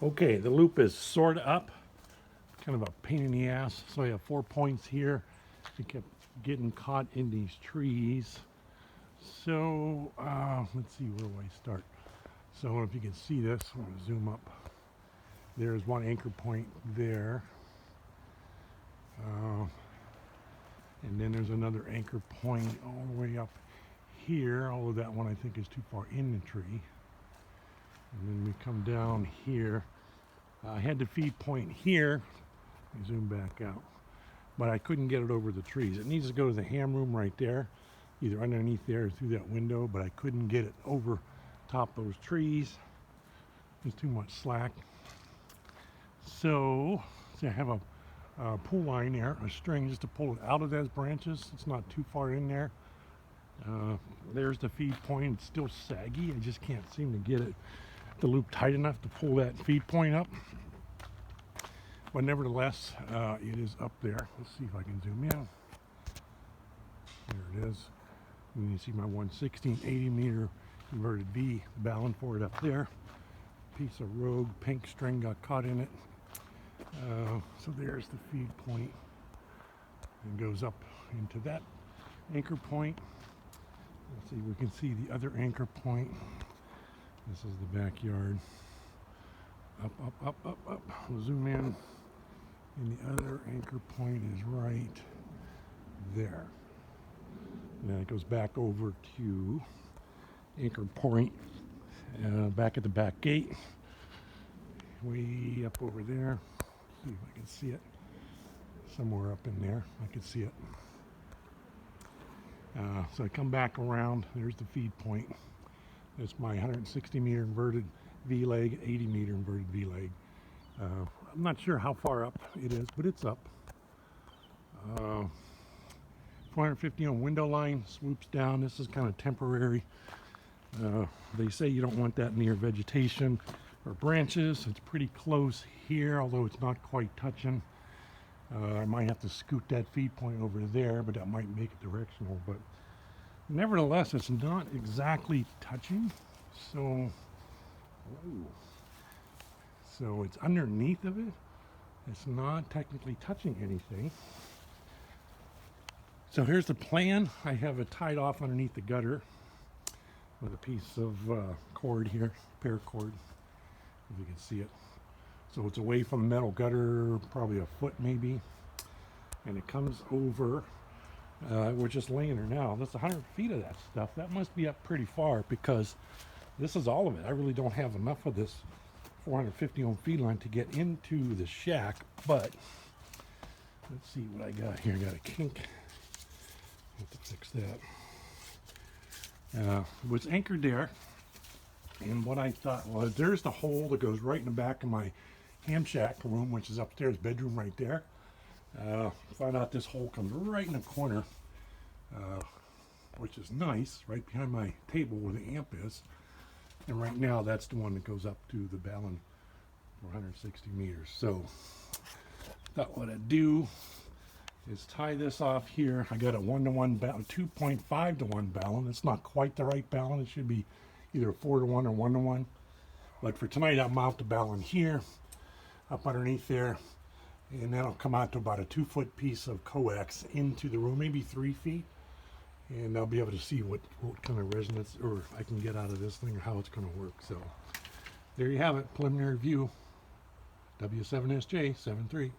Okay, the loop is sort of up. Kind of a pain in the ass. So I have 4 points here. It kept getting caught in these trees. So let's see, where do I start? So if you can see this, I'm going to zoom up. There's one anchor point there. And then there's another anchor point all the way up here, although that one I think is too far in the tree. And then we come down here. I had the feed point here. Let me zoom back out. But I couldn't get it over the trees. It needs to go to the ham room right there, either underneath there or through that window, but I couldn't get it over top those trees. There's too much slack. So, see, I have a pull line there, a string just to pull it out of those branches. It's not too far in there. There's the feed point. It's still saggy. I just can't seem to get it, the loop tight enough to pull that feed point up. But nevertheless, it is up there. Let's see if I can zoom in. There it is. And you see my 1/16 80-meter inverted V balun for it up there. Piece of rogue pink string got caught in it. So there's the feed point. And goes up into that anchor point. Let's see, we can see the other anchor point. This is the backyard. Up, up, up, up, up. We'll zoom in. And the other anchor point is right there. And then it goes back over to anchor point back at the back gate. Way up over there. See if I can see it. Somewhere up in there. I can see it. So I come back around. There's the feed point. That's my 160-meter inverted V-leg, 80-meter inverted V-leg. I'm not sure how far up it is, but it's up. 450 on window line, swoops down. This is kind of temporary. They say you don't want that near vegetation or branches. It's pretty close here, although it's not quite touching. I might have to scoot that feed point over there, but that might make it directional. But nevertheless, it's not exactly touching. So it's underneath of it. It's not technically touching anything. So here's the plan. I have it tied off underneath the gutter with a piece of cord here, paracord, if you can see it. So it's away from the metal gutter, probably a foot maybe. And it comes over, we're just laying there now. That's 100 feet of that stuff. That must be up pretty far because this is all of it. I really don't have enough of this 450 ohm feed line to get into the shack, but let's see what I got here. I got a kink. I have to fix that. It was anchored there, and what I thought was there's the hole that goes right in the back of my ham shack room, which is upstairs, bedroom right there. Found out this hole comes right in the corner, which is nice, right behind my table where the amp is. And right now that's the one that goes up to the balun for 160 meters. So thought what I'd do is tie this off here. I got a 1-to-1 balun, 2.5 to 1 balun. It's not quite the right balun. It should be either 4 to 1 or 1 to 1. But for tonight, I'll mount the balun here, up underneath there, and that'll come out to about a 2-foot piece of coax into the room, maybe 3 feet. And I'll be able to see what kind of resonance or I can get out of this thing or how it's going to work. So there you have it, preliminary view, W7SJ 7.3.